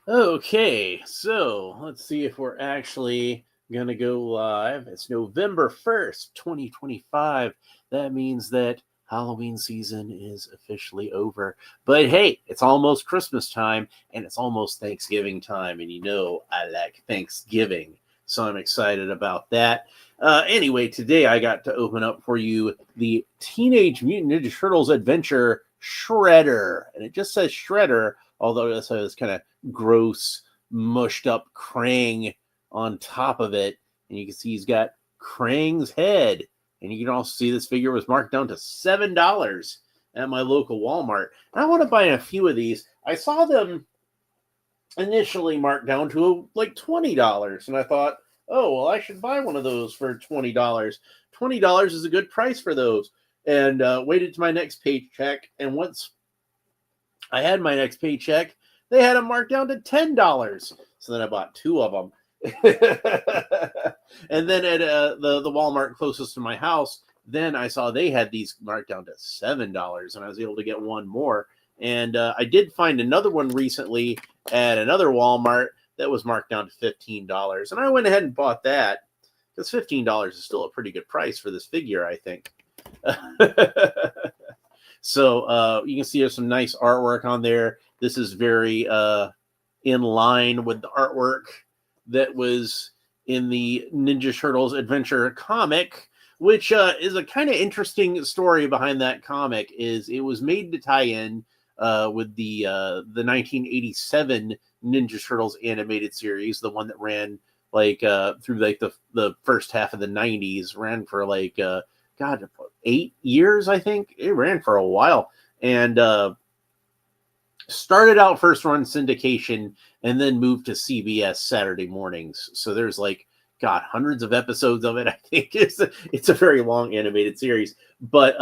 Okay, so let's see if we're actually going to go live. It's November 1st, 2025. That means that Halloween season is officially over. But hey, it's almost Christmas time and it's almost Thanksgiving time. And you know, I like Thanksgiving. So I'm excited about that. Anyway, today I got to open up for you the Teenage Mutant Ninja Turtles Adventure Shredder. And it just says Shredder, although it says kind of gross, mushed up Krang on top of it. And you can see he's got Krang's head. And you can also see this figure was marked down to $7 at my local Walmart. And I want to buy a few of these. I saw them initially marked down to like $20. And I thought, oh, well, I should buy one of those for $20. $20 is a good price for those. And waited to my next paycheck. And once I had my next paycheck, they had them marked down to $10. So then I bought two of them. And then at the Walmart closest to my house, then I saw they had these marked down to $7, and I was able to get one more. And I did find another one recently at another Walmart that was marked down to $15. And I went ahead and bought that because $15 is still a pretty good price for this figure, I think. So you can see there's some nice artwork on there. This is very in line with the artwork that was in the Ninja Turtles Adventure comic, which is a kind of interesting story behind that comic. Is it was made to tie in with the 1987 Ninja Turtles animated series, the one that ran like through like the first half of the 90s, ran for like God, 8 years, I think. It ran for a while. And started out first run syndication and then moved to CBS Saturday mornings. So there's like, God, hundreds of episodes of it. I think it's a very long animated series. But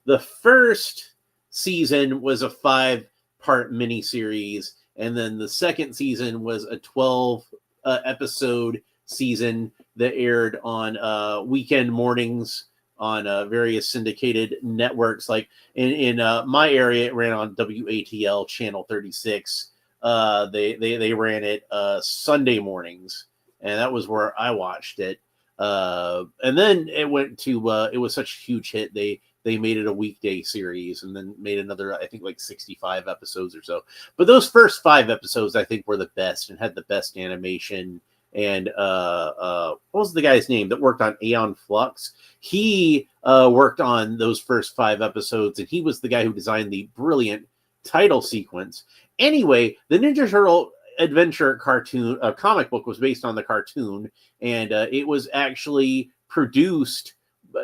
the first season was a 5-part miniseries. And then the second season was a 12 episode season that aired on weekend mornings on various syndicated networks. Like in my area, it ran on WATL channel 36. They ran it Sunday mornings, and that was where I watched it. And then it went to it was such a huge hit. They made it a weekday series, and then made another, I think, like 65 episodes or so. But those first 5 episodes, I think, were the best and had the best animation. And what was the guy's name that worked on Aeon Flux? He worked on those first 5 episodes, and he was the guy who designed the brilliant title sequence. Anyway, the Ninja Turtle Adventure cartoon comic book was based on the cartoon, and it was actually produced.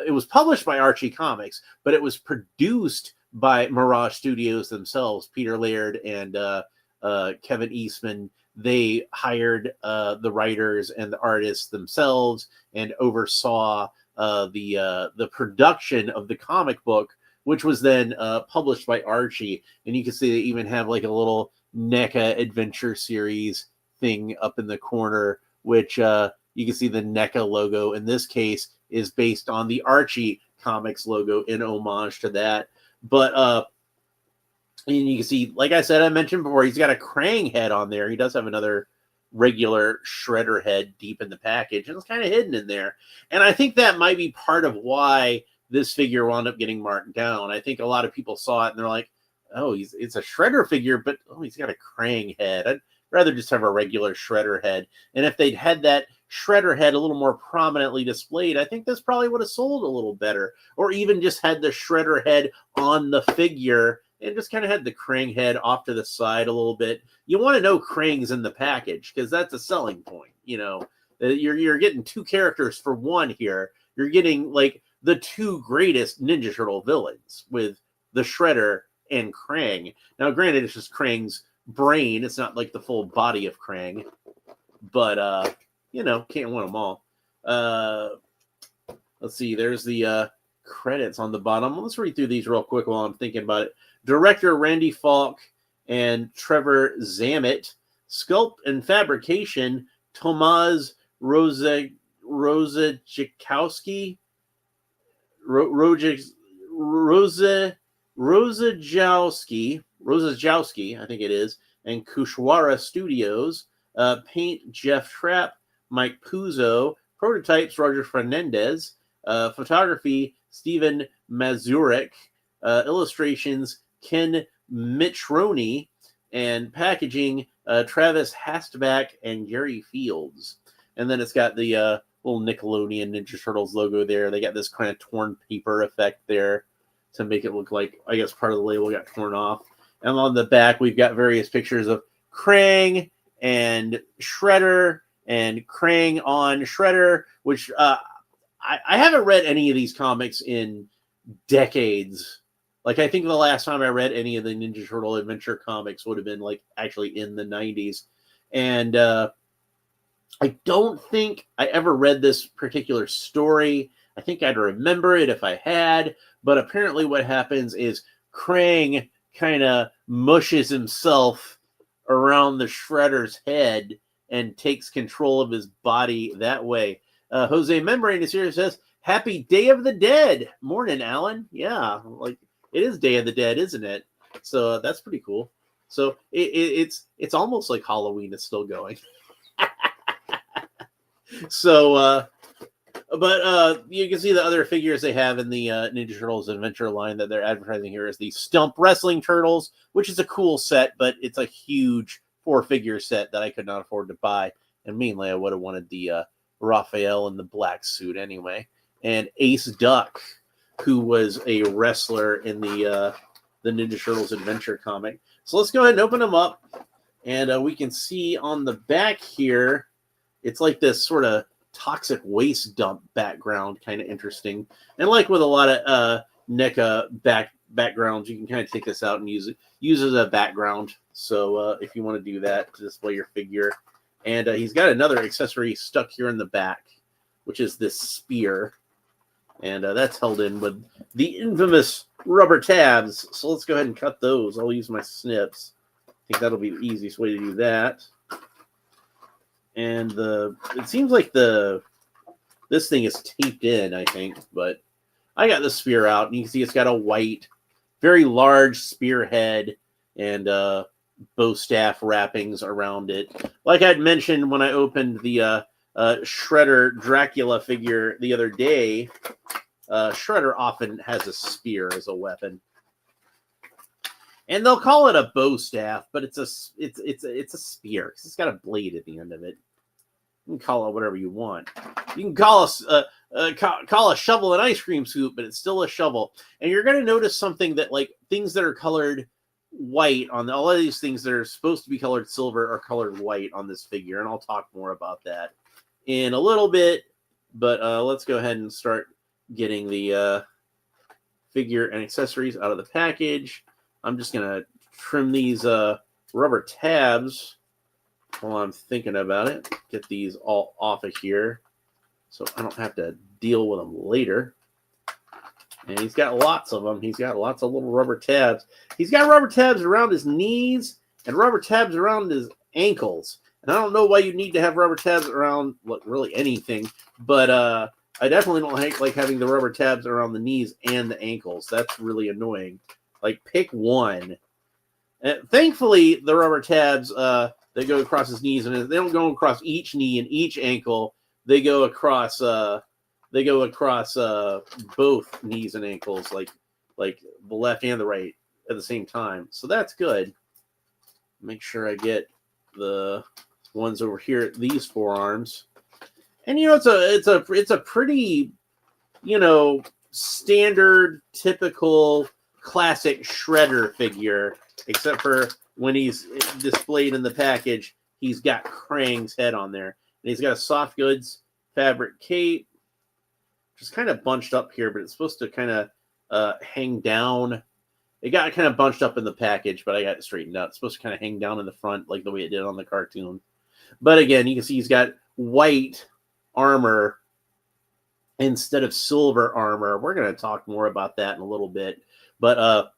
It was published by Archie Comics, but it was produced by Mirage Studios themselves, Peter Laird and Kevin Eastman. They hired the writers and the artists themselves and oversaw the production of the comic book, which was then published by Archie. And you can see they even have like a little NECA adventure series thing up in the corner, which you can see the NECA logo in this case is based on the Archie Comics logo in homage to that. But and you can see, like I said, I mentioned before, he's got a Krang head on there. He does have another regular Shredder head deep in the package, and it's kind of hidden in there. And I think that might be part of why this figure wound up getting marked down. I think a lot of people saw it and they're like, oh, it's a Shredder figure, but oh, he's got a Krang head. I'd rather just have a regular Shredder head. And if they'd had that Shredder head a little more prominently displayed, I think this probably would have sold a little better. Or even just had the Shredder head on the figure and just kind of had the Krang head off to the side a little bit. You want to know Krang's in the package because that's a selling point. You know, you're getting 2 characters for one here. You're getting like the 2 greatest Ninja Turtle villains with the Shredder and Krang. Now, granted, it's just Krang's brain. It's not like the full body of Krang, but you know, can't win them all. Let's see. There's the credits on the bottom. Let's read through these real quick while I'm thinking about it. Director Randy Falk and Trevor Zammit. Sculpt and fabrication, Tomasz Rozajakowski. Rozajowski, I think it is. and Kushwara Studios. Paint, Jeff Trapp, Mike Puzo. Prototypes, Roger Fernandez. Photography, Stephen Mazurek. Illustrations, Ken Mitroni. And packaging, Travis Hastback and Gary Fields. And then it's got the little Nickelodeon Ninja Turtles logo there. They got this kind of torn paper effect there to make it look like, I guess, part of the label got torn off. And on the back, we've got various pictures of Krang and Shredder and Krang on Shredder, which I haven't read any of these comics in decades. Like, I think the last time I read any of the Ninja Turtle Adventure comics would have been, like, actually in the 90s. And I don't think I ever read this particular story. I think I'd remember it if I had. But apparently what happens is Krang kind of mushes himself around the Shredder's head and takes control of his body that way. Jose Membrane is here and says, "Happy Day of the Dead." Morning, Alan. Yeah, like, it is Day of the Dead, isn't it? So that's pretty cool. So it's almost like Halloween is still going. So, but you can see the other figures they have in the Ninja Turtles Adventure line that they're advertising here is the Stump Wrestling Turtles, which is a cool set, but it's a huge 4-figure set that I could not afford to buy. And mainly I would have wanted the Raphael in the black suit anyway. And Ace Duck, who was a wrestler in the Ninja Turtles Adventure comic. So let's go ahead and open them up. And we can see on the back here, it's like this sort of toxic waste dump background, kind of interesting. And like with a lot of NECA backgrounds, you can kind of take this out and use it as a background. So if you want to do that to display your figure. And he's got another accessory stuck here in the back, which is this spear. And that's held in with the infamous rubber tabs. So let's go ahead and cut those. I'll use my snips. I think that'll be the easiest way to do that. And it seems like this thing is taped in, I think, but I got the spear out, and you can see it's got a white, very large spearhead and bow staff wrappings around it. Like I'd mentioned when I opened the Shredder Dracula figure the other day, Shredder often has a spear as a weapon. And they'll call it a bow staff, but it's a spear because it's got a blade at the end of it. You can call it whatever you want. You can call a shovel an ice cream scoop, but it's still a shovel. And you're going to notice something that, like, things that are colored white on all of these things that are supposed to be colored silver are colored white on this figure, and I'll talk more about that in a little bit. But let's go ahead and start getting the figure and accessories out of the package. I'm just going to trim these rubber tabs while I'm thinking about it. Get these all off of here so I don't have to deal with them later. And he's got lots of them. He's got lots of little rubber tabs. He's got rubber tabs around his knees and rubber tabs around his ankles. And I don't know why you need to have rubber tabs around really anything, but I definitely don't like having the rubber tabs around the knees and the ankles. That's really annoying. Like, pick one. And thankfully, the rubber tabs, they go across his knees, and they don't go across each knee and each ankle. They go across both knees and ankles, like the left and the right at the same time. So that's good. Make sure I get the ones over here at these forearms. And it's a pretty, standard, typical, classic Shredder figure, except for when he's displayed in the package, he's got Krang's head on there. And he's got a soft goods fabric cape, which is kind of bunched up here, but it's supposed to kind of hang down. It got kind of bunched up in the package, but I got it straightened out. It's supposed to kind of hang down in the front like the way it did on the cartoon. But again, you can see he's got white armor instead of silver armor. We're going to talk more about that in a little bit. But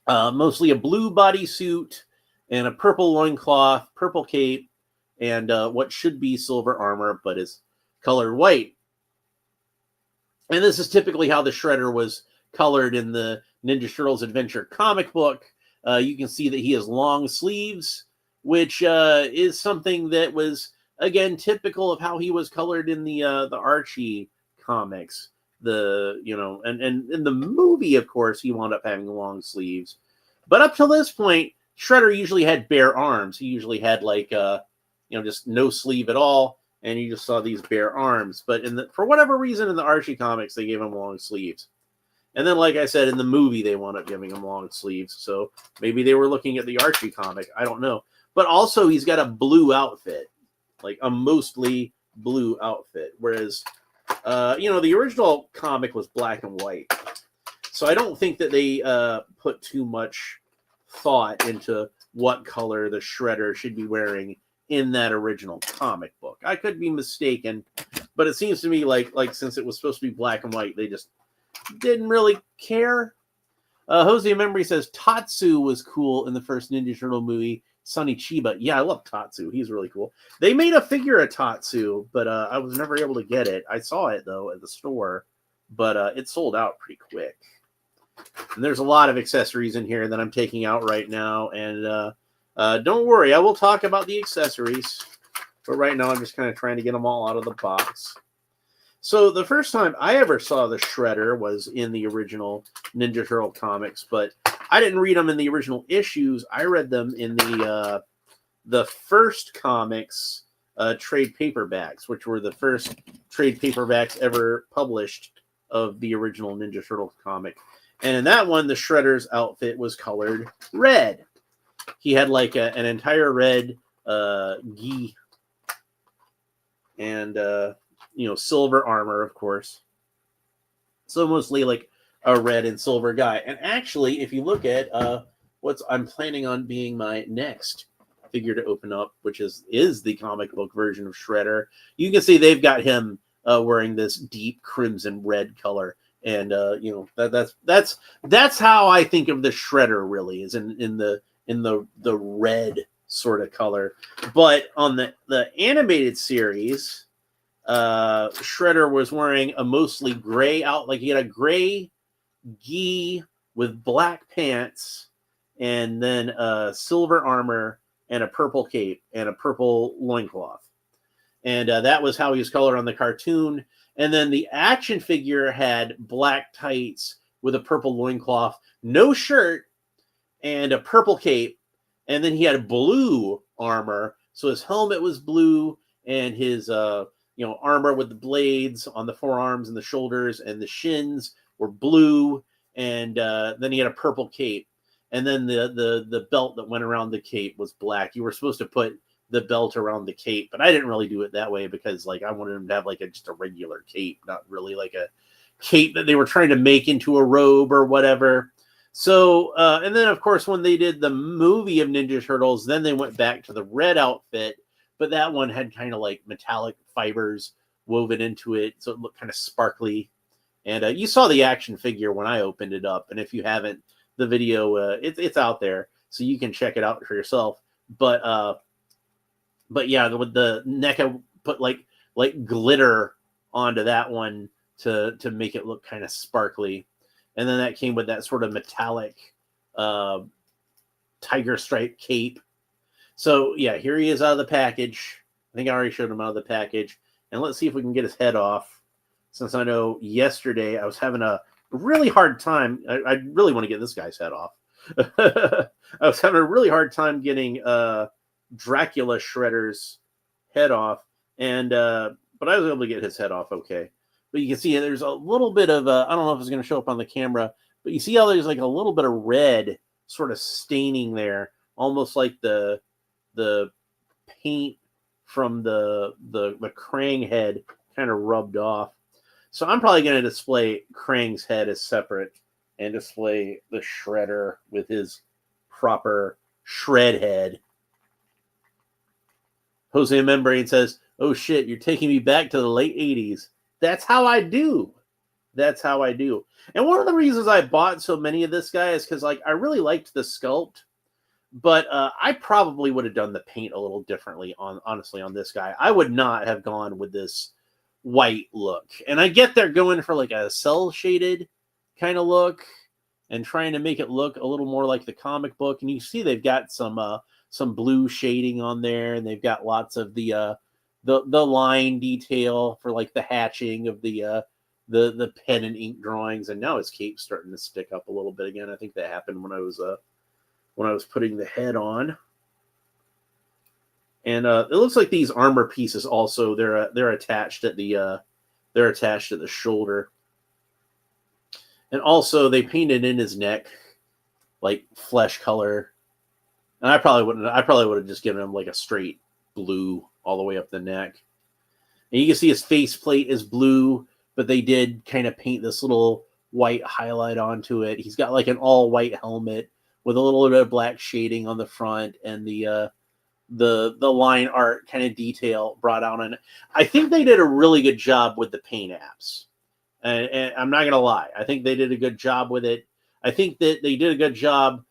mostly a blue bodysuit and a purple loincloth, purple cape, and what should be silver armor, but is colored white. And this is typically how the Shredder was colored in the Ninja Turtles Adventure comic book. You can see that he has long sleeves, which is something that was, again, typical of how he was colored in the Archie comics. And in the movie, of course, he wound up having long sleeves. But up till this point, Shredder usually had bare arms. He usually had just no sleeve at all, and you just saw these bare arms. But for whatever reason, in the Archie comics, they gave him long sleeves. And then, like I said, in the movie, they wound up giving him long sleeves. So maybe they were looking at the Archie comic. I don't know. But also, he's got a blue outfit, like a mostly blue outfit. Whereas, the original comic was black and white. So I don't think that they put too much thought into what color the Shredder should be wearing in that original comic book. I could be mistaken, but it seems to me like since it was supposed to be black and white, they just didn't really care. Jose Memory says Tatsu was cool in the first Ninja Turtle movie, Sonny Chiba. Yeah, I love Tatsu. He's really cool. They made a figure of Tatsu, but I was never able to get it. I saw it, though, at the store, but it sold out pretty quick. And there's a lot of accessories in here that I'm taking out right now. And don't worry, I will talk about the accessories. But right now, I'm just kind of trying to get them all out of the box. So the first time I ever saw the Shredder was in the original Ninja Turtle comics. But I didn't read them in the original issues. I read them in the first comics trade paperbacks, which were the first trade paperbacks ever published of the original Ninja Turtle comic. And in that one, the Shredder's outfit was colored red. He had like an entire red gi and, silver armor, of course. So mostly like a red and silver guy. And actually, if you look at what I'm planning on being my next figure to open up, which is the comic book version of Shredder, you can see they've got him wearing this deep crimson red color. And that's how I think of the Shredder, really, is in the red sort of color. But on the animated series, Shredder was wearing a mostly gray like he had a gray gi with black pants, and then silver armor and a purple cape and a purple loincloth. And that was how he was colored on the cartoon. And then the action figure had black tights with a purple loincloth, no shirt, and a purple cape. And then he had blue armor. So his helmet was blue, and his armor with the blades on the forearms and the shoulders and the shins were blue. And then he had a purple cape. And then the belt that went around the cape was black. You were supposed to put the belt around the cape, but I didn't really do it that way because I wanted him to have just a regular cape, not really like a cape that they were trying to make into a robe or whatever. So, and then of course, when they did the movie of Ninja Turtles, then they went back to the red outfit, but that one had kind of like metallic fibers woven into it. So it looked kind of sparkly. And you saw the action figure when I opened it up. And if you haven't, the video, it's out there, so you can check it out for yourself. But yeah, the Neca put like glitter onto that one to make it look kind of sparkly. And then that came with that sort of metallic tiger stripe cape. So yeah, here he is out of the package. I think I already showed him out of the package. And let's see if we can get his head off. Since I know yesterday I was having a really hard time. I really want to get this guy's head off. I was having a really hard time getting Dracula Shredder's head off, and but I was able to get his head off okay. But you can see there's a little bit of I don't know if it's going to show up on the camera, but you see how there's like a little bit of red sort of staining there, almost like the paint from the Krang head kind of rubbed off. So I'm probably going to display Krang's head as separate and display the Shredder with his proper shred head. Jose Membrane says, "Oh shit, you're taking me back to the late 80s. That's how I do. That's how I do." And one of the reasons I bought so many of this guy is because I really liked the sculpt, but I probably would have done the paint a little differently honestly on this guy. I would not have gone with this white look. And I get they're going for like a cell shaded kind of look, and trying to make it look a little more like the comic book. And you see they've got some blue shading on there, and they've got lots of the line detail for like the hatching of the pen and ink drawings. And now his cape's starting to stick up a little bit again. I think that happened when I was putting the head on. And it looks like these armor pieces also they're attached at the shoulder. And also they painted in his neck like flesh color. And I probably would have just given him like a straight blue all the way up the neck. And you can see his faceplate is blue, but they did kind of paint this little white highlight onto it. He's got like an all white helmet with a little bit of black shading on the front, and the line art kind of detail brought out on it. I think they did a really good job with the paint apps. And I'm not going to lie. I think they did a good job with it. I think that they did a good job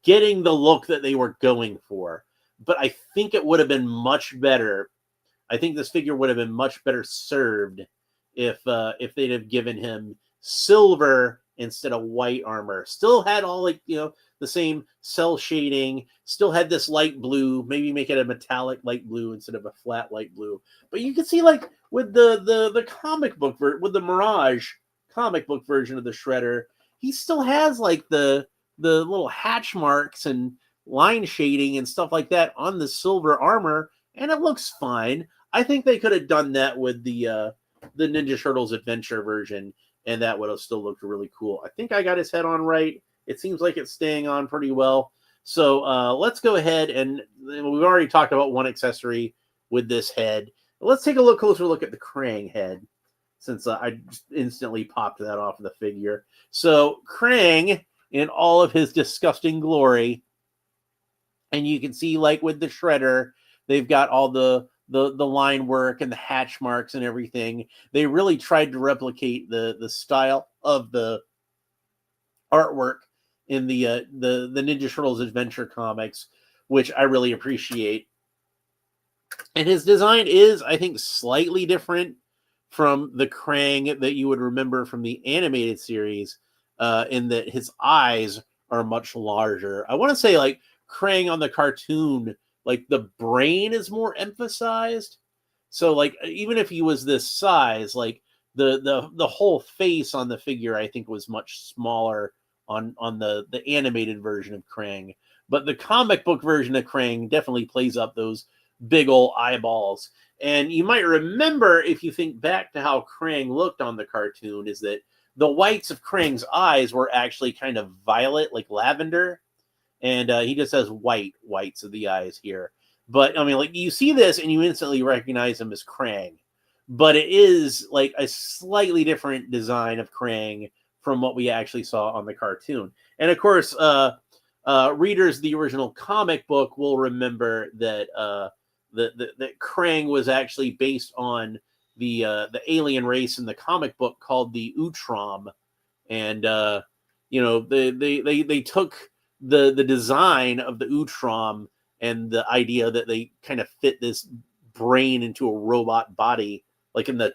getting the look that they were going for. But I think it would have been much better. I think this figure would have been much better served if they'd have given him silver instead of white armor. Still had all the same cell shading. Still had this light blue. Maybe make it a metallic light blue instead of a flat light blue. But you can see like with the comic book with the Mirage comic book version of the Shredder, he still has like the little hatch marks and line shading and stuff like that on the silver armor, and it looks fine. I think they could have done that with the Ninja Turtles Adventure version, and that would have still looked really cool. I think I got his head on right. It seems like it's staying on pretty well. So let's go ahead, and we've already talked about one accessory with this head. Let's take a closer look at the Krang head, since I just instantly popped that off of the figure. So Krang in all of his disgusting glory, and you can see like with the Shredder, they've got all the line work and the hatch marks and everything. They really tried to replicate the style of the artwork in the Ninja Turtles Adventure comics, which I really appreciate. And his design is, I think, slightly different from the Krang that you would remember from the animated series, in that his eyes are much larger. I want to say like Krang on the cartoon, like the brain is more emphasized. So like even if he was this size, like the whole face on the figure, I think, was much smaller on the animated version of Krang. But the comic book version of Krang definitely plays up those big old eyeballs. And you might remember, if you think back to how Krang looked on the cartoon, is that the whites of Krang's eyes were actually kind of violet, like lavender. And he just has whites of the eyes here. But, I mean, like, you see this and you instantly recognize him as Krang. But it is, like, a slightly different design of Krang from what we actually saw on the cartoon. And, of course, readers of the original comic book will remember that that Krang was actually based on the alien race in the comic book called the Utrom. And, they took the design of the Utrom and the idea that they kind of fit this brain into a robot body, like in the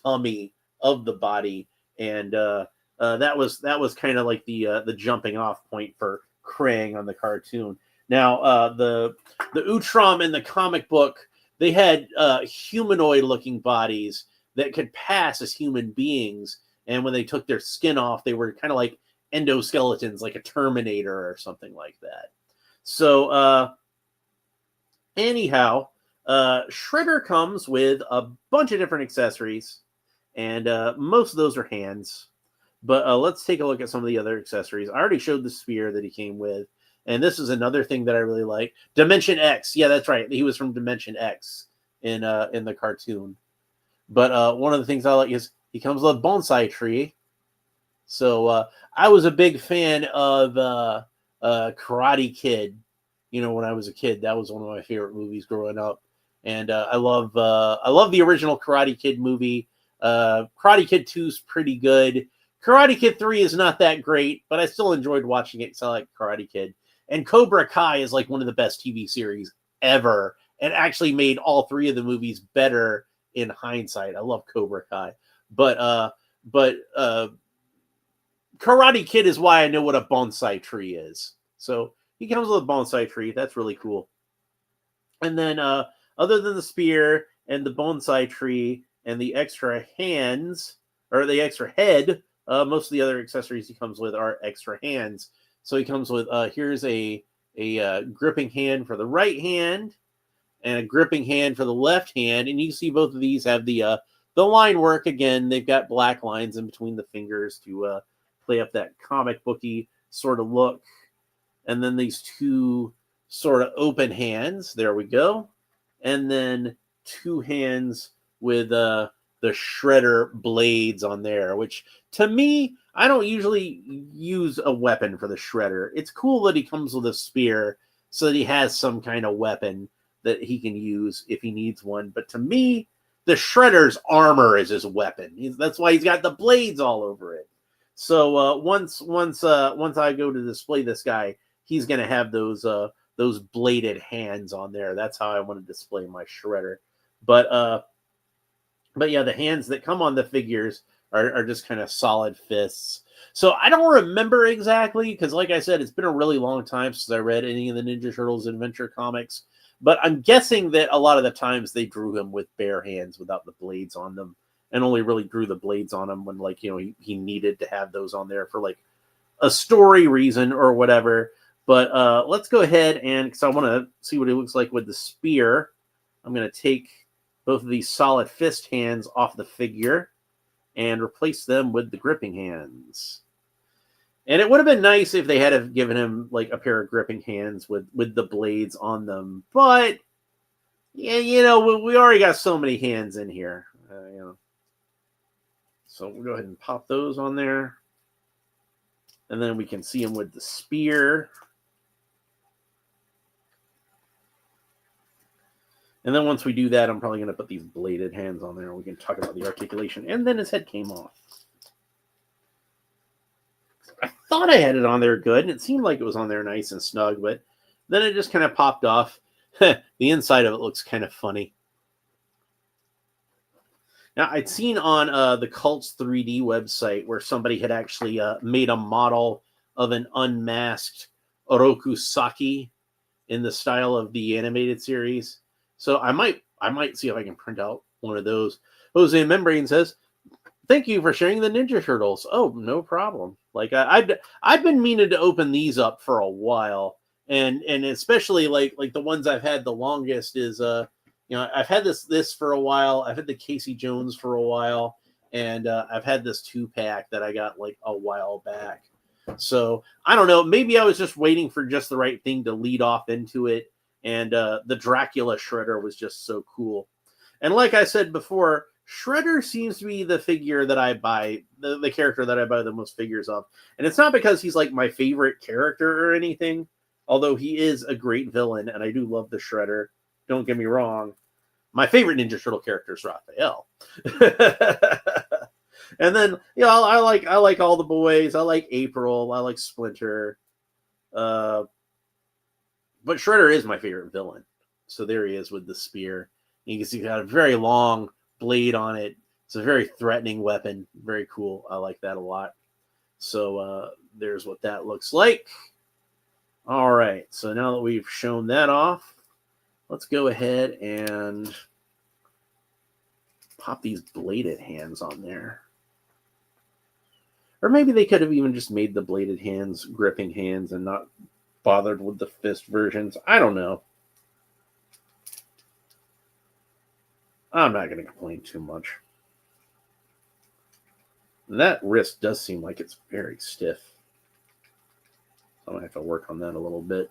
tummy of the body. And that was kind of like the jumping off point for Krang on the cartoon. Now, the Utrom in the comic book, they had humanoid-looking bodies that could pass as human beings, and when they took their skin off, they were kind of like endoskeletons, like a Terminator or something like that. So, anyhow, Shredder comes with a bunch of different accessories, and most of those are hands. But let's take a look at some of the other accessories. I already showed the spear that he came with. And this is another thing that I really like. Dimension X. Yeah, that's right. He was from Dimension X in the cartoon. But one of the things I like is he comes with a bonsai tree. So I was a big fan of Karate Kid. You know, when I was a kid, that was one of my favorite movies growing up. And I love the original Karate Kid movie. Karate Kid 2 is pretty good. Karate Kid 3 is not that great, but I still enjoyed watching it because I like Karate Kid. And Cobra Kai is like one of the best TV series ever, and actually made all three of the movies better in hindsight. I love Cobra Kai, but Karate Kid is why I know what a bonsai tree is. So he comes with a bonsai tree. That's really cool. And then other than the spear and the bonsai tree and the extra hands or the extra head, most of the other accessories he comes with are extra hands. So he comes with here's a gripping hand for the right hand and a gripping hand for the left hand, and you see both of these have the line work again. They've got black lines in between the fingers to play up that comic booky sort of look. And then these two sort of open hands. There we go. And then two hands with the shredder blades on there, which to me, I don't usually use a weapon for the shredder. It's cool that he comes with a spear so that he has some kind of weapon that he can use if he needs one. But to me, the shredder's armor is his weapon. That's why he's got the blades all over it. So once I go to display this guy, he's going to have those bladed hands on there. That's how I want to display my shredder. But yeah, the hands that come on the figures are just kind of solid fists. So I don't remember exactly because, like I said, it's been a really long time since I read any of the Ninja Turtles adventure comics. But I'm guessing that a lot of the times they drew him with bare hands without the blades on them, and only really drew the blades on him when, like, he needed to have those on there for like a story reason or whatever. But let's go ahead and, because I want to see what it looks like with the spear, I'm going to take both of these solid fist hands off the figure and replace them with the gripping hands. And it would have been nice if they had given him like a pair of gripping hands with the blades on them. But, yeah, we already got so many hands in here. So we'll go ahead and pop those on there. And then we can see him with the spear. And then once we do that, I'm probably going to put these bladed hands on there. We can talk about the articulation. And then his head came off. I thought I had it on there good, and it seemed like it was on there nice and snug, but then it just kind of popped off. The inside of it looks kind of funny. Now, I'd seen on the Cults 3D website where somebody had actually made a model of an unmasked Oroku Saki in the style of the animated series. So I might see if I can print out one of those. Jose Membrane says, "Thank you for sharing the Ninja Turtles." Oh, no problem. Like I've been meaning to open these up for a while, and especially like the ones I've had the longest is I've had this for a while. I've had the Casey Jones for a while, and I've had this 2-pack that I got like a while back. So I don't know. Maybe I was just waiting for just the right thing to lead off into it, and the Dracula Shredder was just so cool. And like I said before, Shredder seems to be the figure that I buy, the character that I buy the most figures of. And it's not because he's like my favorite character or anything, although he is a great villain, and I do love the Shredder. Don't get me wrong. My favorite Ninja Turtle character is Raphael. And then, I like all the boys. I like April. I like Splinter. But Shredder is my favorite villain. So there he is with the spear. You can see he's got a very long blade on it. It's a very threatening weapon. Very cool. I like that a lot. So there's what that looks like. All right. So now that we've shown that off, let's go ahead and pop these bladed hands on there. Or maybe they could have even just made the bladed hands gripping hands and not bothered with the fist versions. I don't know. I'm not going to complain too much. That wrist does seem like it's very stiff. I'm going to have to work on that a little bit.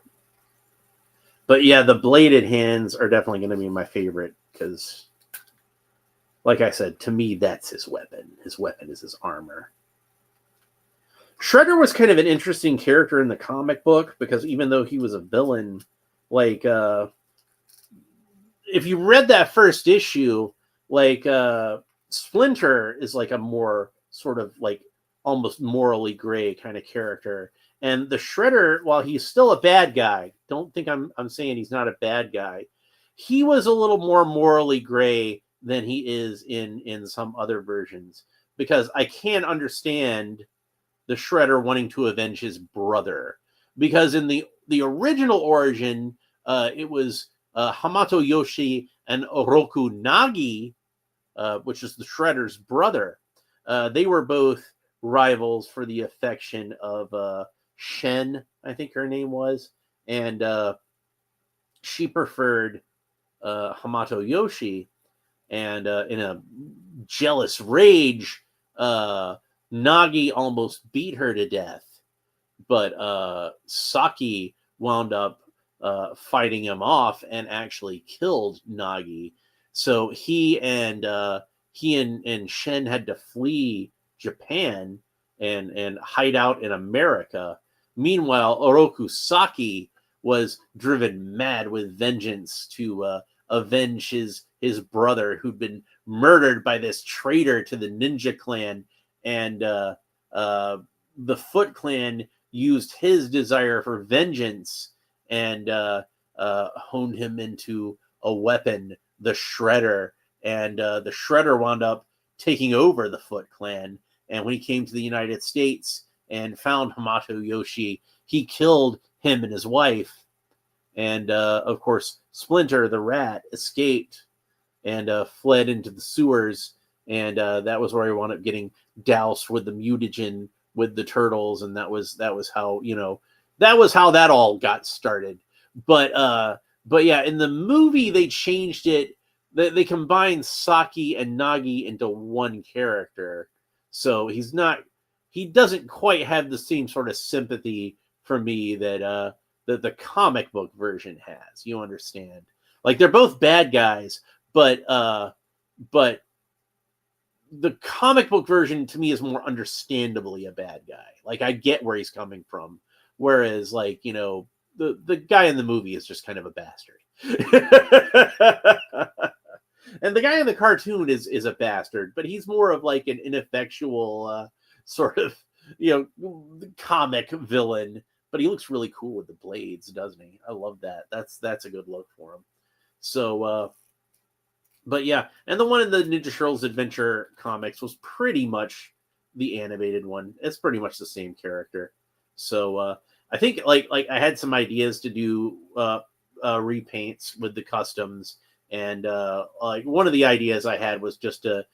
But yeah, the bladed hands are definitely going to be my favorite because, like I said, to me, that's his weapon. His weapon is his armor. Shredder was kind of an interesting character in the comic book because even though he was a villain, like, if you read that first issue, like, Splinter is like a more sort of like almost morally gray kind of character. And the Shredder, while he's still a bad guy, don't think I'm saying he's not a bad guy. He was a little more morally gray than he is in some other versions, because I can't understand the Shredder wanting to avenge his brother, because in the original origin, it was Hamato Yoshi and Oroku Nagi, which is the Shredder's brother. They were both rivals for the affection of Shen, I think her name was, and she preferred Hamato Yoshi, and in a jealous rage, Nagi almost beat her to death, but Saki wound up fighting him off and actually killed Nagi. So he and Shen had to flee Japan and hide out in America. Meanwhile, Oroku Saki was driven mad with vengeance to avenge his brother, who'd been murdered by this traitor to the Ninja Clan, and the Foot Clan used his desire for vengeance and honed him into a weapon, the Shredder, and the Shredder wound up taking over the Foot Clan. And when he came to the United States and found Hamato Yoshi, he killed him and his wife. And of course, Splinter the rat escaped and fled into the sewers, and that was where he wound up getting doused with the mutagen with the turtles, and that was how that all got started. But yeah, in the movie they changed it. They combined Saki and Nagi into one character, so he doesn't quite have the same sort of sympathy for me that the comic book version has. You understand? Like, they're both bad guys, but the comic book version to me is more understandably a bad guy. Like, I get where he's coming from, whereas, like, the guy in the movie is just kind of a bastard. And the guy in the cartoon is a bastard, but he's more of like an ineffectual sort of comic villain. But he looks really cool with the blades, doesn't he? I love that. That's a good look for him. So, but yeah, and the one in the Ninja Turtles Adventure comics was pretty much the animated one. It's pretty much the same character. So I think like I had some ideas to do repaints with the customs, and like one of the ideas I had was just to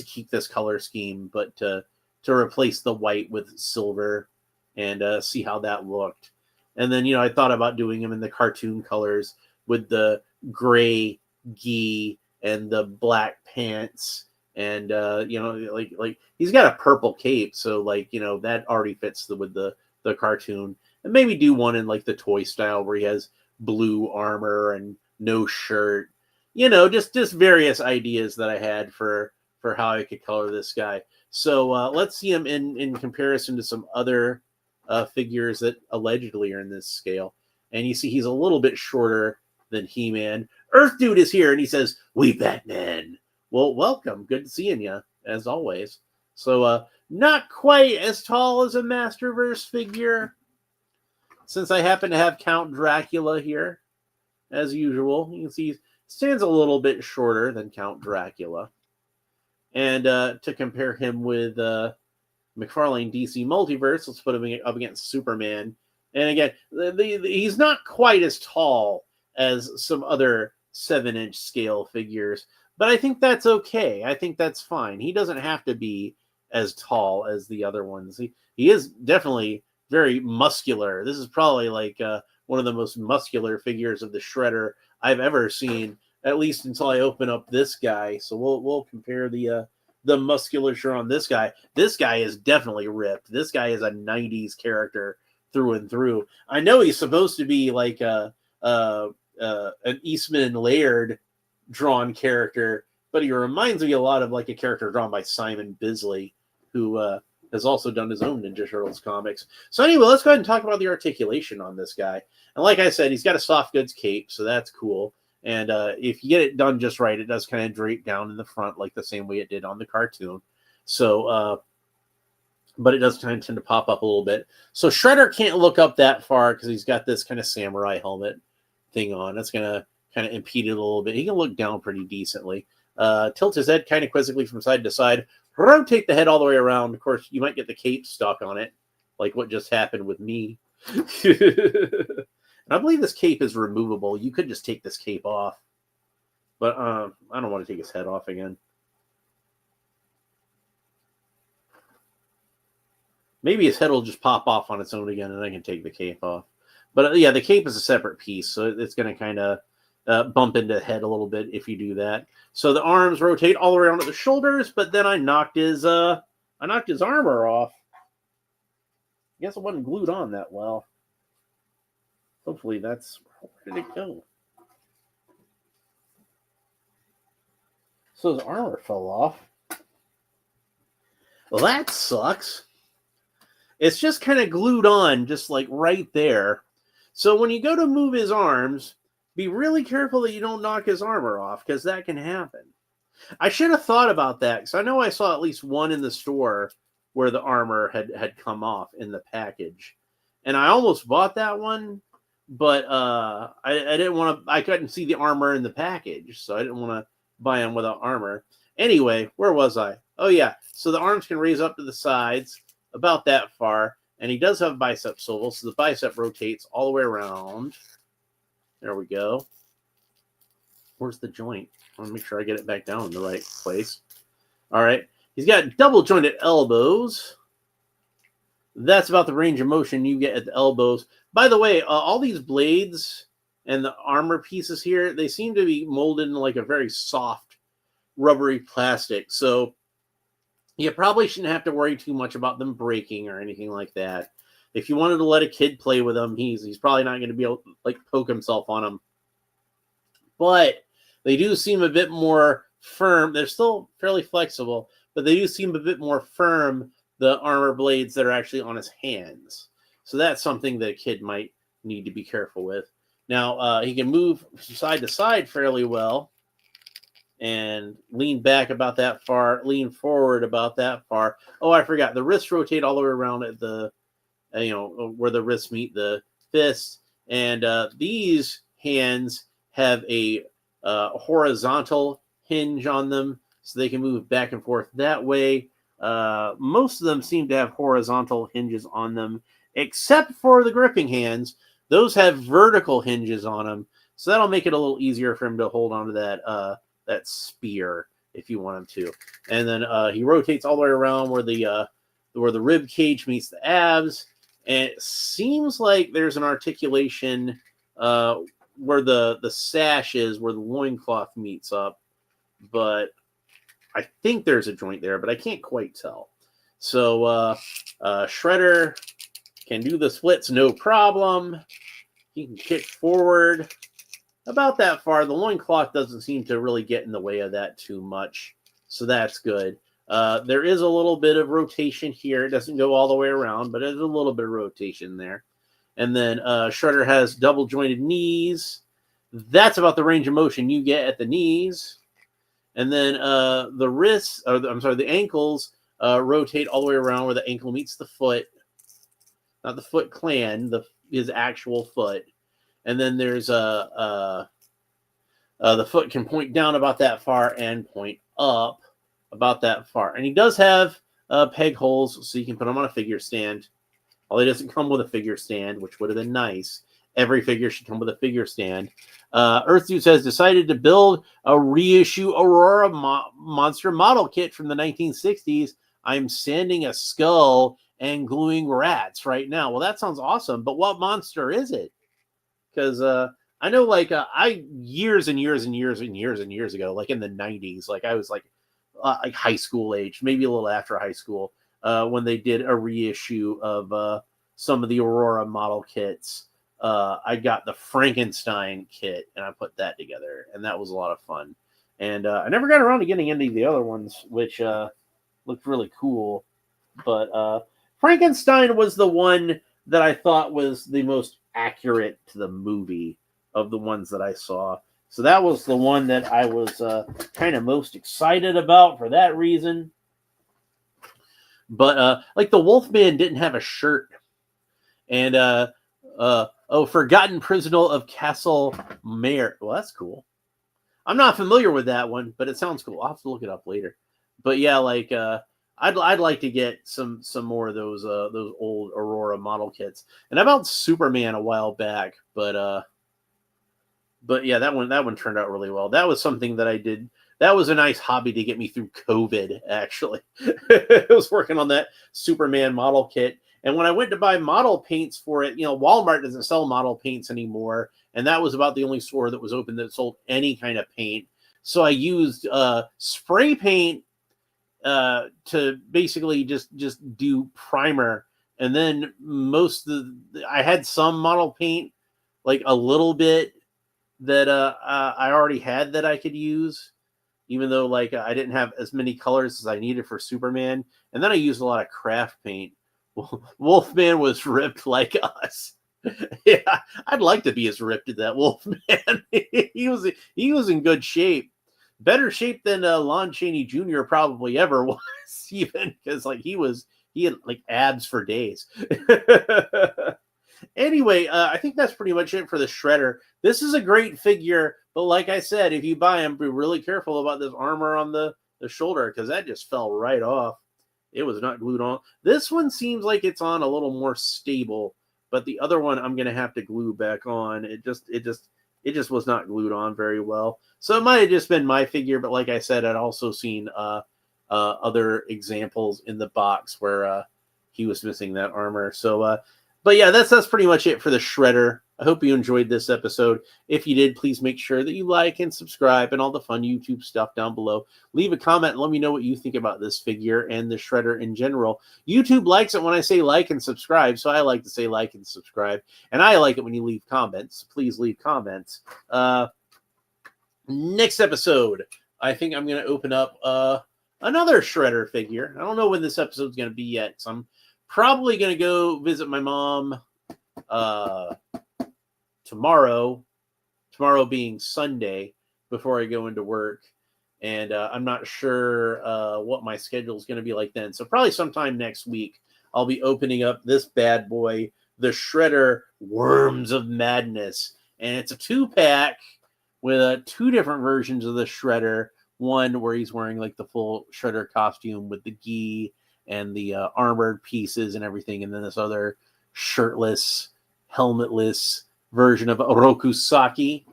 keep this color scheme, but to replace the white with silver and see how that looked. And then I thought about doing him in the cartoon colors with the gray gi and the black pants, and like he's got a purple cape, so like that already fits with the cartoon. And maybe do one in like the toy style where he has blue armor and no shirt. Just various ideas that I had for how I could color this guy. So let's see him in comparison to some other figures that allegedly are in this scale. And you see he's a little bit shorter than He-Man. Earth Dude is here, and he says, "We Batman." Well, welcome. Good seeing you, as always. So not quite as tall as a Masterverse figure, since I happen to have Count Dracula here, as usual. You can see he stands a little bit shorter than Count Dracula. And to compare him with McFarlane DC Multiverse, let's put him up against Superman. And again, he's not quite as tall as some other 7-inch scale figures, but I think that's okay. I think that's fine. He doesn't have to be as tall as the other ones. He is definitely very muscular. This is probably like one of the most muscular figures of the Shredder I've ever seen, at least until I open up this guy. So we'll compare the musculature on this guy. This guy is definitely ripped. This guy is a 90s character through and through. I know he's supposed to be like an Eastman and Laird drawn character, but he reminds me a lot of like a character drawn by Simon Bisley, who has also done his own Ninja Turtles comics. So anyway, let's go ahead and talk about the articulation on this guy. And like I said, he's got a soft goods cape, so that's cool. And if you get it done just right, it does kind of drape down in the front like the same way it did on the cartoon. So, but it does kind of tend to pop up a little bit. So Shredder can't look up that far because he's got this kind of samurai helmet thing on. That's going to kind of impede it a little bit. He can look down pretty decently. Tilt his head kind of quizzically from side to side. rotate the head all the way around. Of course, you might get the cape stuck on it, like what just happened with me. And I believe this cape is removable. You could just take this cape off. But I don't want to take his head off again. Maybe his head will just pop off on its own again, and I can take the cape off. But yeah, the cape is a separate piece, so it's going to kind of bump into the head a little bit if you do that. So the arms rotate all the way around to the shoulders, but then I knocked his armor off. I guess it wasn't glued on that well. Hopefully that's... Where did it go? So his armor fell off. Well, that sucks. It's just kind of glued on, just like right there. So when you go to move his arms, be really careful that you don't knock his armor off, because that can happen. I should have thought about that, because I know I saw at least one in the store where the armor had come off in the package. And I almost bought that one, but I didn't want to... I couldn't see the armor in the package, so I didn't want to buy him without armor. Anyway, where was I? Oh, yeah. So the arms can raise up to the sides about that far, and he does have a bicep swivel, so the bicep rotates all the way around. There we go. Where's the joint? I want to make sure I get it back down in the right place. All right. He's got double jointed elbows. That's about the range of motion you get at the elbows. By the way, all these blades and the armor pieces here, they seem to be molded in like a very soft, rubbery plastic. So you probably shouldn't have to worry too much about them breaking or anything like that. If you wanted to let a kid play with them, he's probably not going to be able to like poke himself on them. But they do seem a bit more firm. They're still fairly flexible, but they do seem a bit more firm, the armor blades that are actually on his hands. So that's something that a kid might need to be careful with. Now, he can move side to side fairly well and lean back about that far, lean forward about that far. Oh, I forgot. The wrists rotate all the way around at the, where the wrists meet the fists. And these hands have a horizontal hinge on them, so they can move back and forth that way. Most of them seem to have horizontal hinges on them, except for the gripping hands. Those have vertical hinges on them, so that'll make it a little easier for him to hold onto that spear if you want him to. And then he rotates all the way around where the rib cage meets the abs, and it seems like there's an articulation where the sash is, where the loincloth meets up, but I think there's a joint there, but I can't quite tell. So Shredder can do the splits no problem. He can kick forward about that far. The loincloth doesn't seem to really get in the way of that too much, so that's good. There is a little bit of rotation here. It doesn't go all the way around, but there's a little bit of rotation there. And then Shredder has double jointed knees. That's about the range of motion you get at the knees. And then the wrists, the ankles rotate all the way around where the ankle meets the foot. Not the Foot Clan, his actual foot. And then there's the foot can point down about that far and point up about that far. And he does have peg holes, so you can put him on a figure stand. Although he doesn't come with a figure stand, which would have been nice. Every figure should come with a figure stand. Earthsuits has decided to build a reissue Aurora monster model kit from the 1960s. I'm sanding a skull and gluing rats right now. Well, that sounds awesome, but what monster is it? Because I know, like, years and years and years and years and years ago, like in the 90s, like I was like high school age, maybe a little after high school, when they did a reissue of some of the Aurora model kits. I got the Frankenstein kit, and I put that together, and that was a lot of fun. And I never got around to getting any of the other ones, which looked really cool. But Frankenstein was the one that I thought was the most accurate to the movie of the ones that I saw. So that was the one that I was kind of most excited about for that reason. But like the Wolfman didn't have a shirt. And Forgotten Prisoner of Castle Mare. Well, that's cool. I'm not familiar with that one, but it sounds cool. I'll have to look it up later. but yeah, like I'd like to get some more of those old Aurora model kits. And I bought Superman a while back, but yeah, that one turned out really well. That was something that I did. That was a nice hobby to get me through COVID. Actually, I was working on that Superman model kit, and when I went to buy model paints for it, Walmart doesn't sell model paints anymore, and that was about the only store that was open that sold any kind of paint. So I used spray paint to basically just do primer, and then I had some model paint, like a little bit that I already had that I could use, even though like I didn't have as many colors as I needed for Superman. And then I used a lot of craft paint. Wolfman was ripped like us. Yeah, I'd like to be as ripped as that Wolfman. he was in good shape, better shape than Lon Chaney Jr. probably ever was, even because like he had like abs for days. Anyway, I think that's pretty much it for the Shredder. This is a great figure, but like I said, if you buy him, be really careful about this armor on the shoulder, because that just fell right off. It was not glued on. This one seems like it's on a little more stable, but the other one I'm gonna have to glue back on. It just was not glued on very well. So it might have just been my figure, but like I said, I'd also seen other examples in the box where he was missing that armor. So but yeah, that's pretty much it for the Shredder. I hope you enjoyed this episode. If you did, please make sure that you like and subscribe and all the fun YouTube stuff down below. Leave a comment and let me know what you think about this figure and the Shredder in general. YouTube likes it when I say like and subscribe, so I like to say like and subscribe. And I like it when you leave comments. Please leave comments. Next episode, I think I'm going to open up another Shredder figure. I don't know when this episode's going to be yet, so I'm probably going to go visit my mom tomorrow being Sunday, before I go into work. And I'm not sure what my schedule is going to be like then. So probably sometime next week, I'll be opening up this bad boy, the Shredder Worms of Madness. And it's a 2-pack with 2 different versions of the Shredder. One where he's wearing like the full Shredder costume with the gi and the armored pieces and everything, and then this other shirtless, helmetless version of Orokusaki.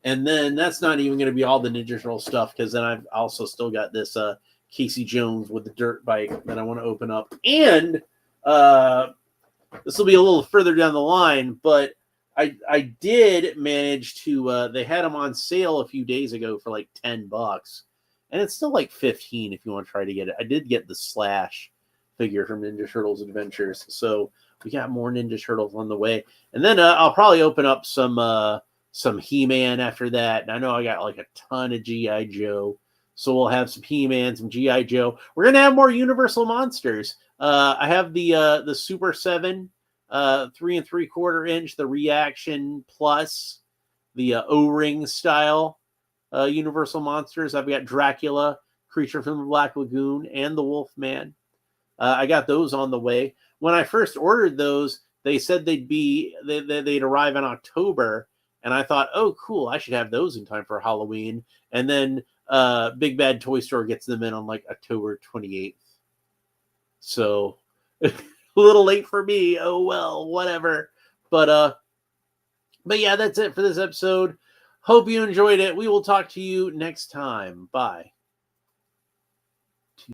And then that's not even going to be all the Ninja Turtle stuff, because then I've also still got this Casey Jones with the dirt bike that I want to open up. And this will be a little further down the line, but I did manage to, they had them on sale a few days ago for like $10. And it's still like 15 if you want to try to get it. I did get the Slash figure from Ninja Turtles Adventures. So we got more Ninja Turtles on the way. And then I'll probably open up some He-Man after that. And I know I got like a ton of G.I. Joe. So we'll have some He-Man, some G.I. Joe. We're going to have more Universal monsters. I have the Super 7, 3 3/4 inch, the Reaction Plus, the O-ring style Universal monsters. I've got Dracula, Creature from the Black Lagoon, and the Wolfman. I got those on the way. When I first ordered those, they said they'd arrive in October, and I thought, oh, cool, I should have those in time for Halloween. And then Big Bad Toy Store gets them in on like October 28th. So a little late for me. Oh well, whatever. But yeah, that's it for this episode. Hope you enjoyed it. We will talk to you next time. Bye.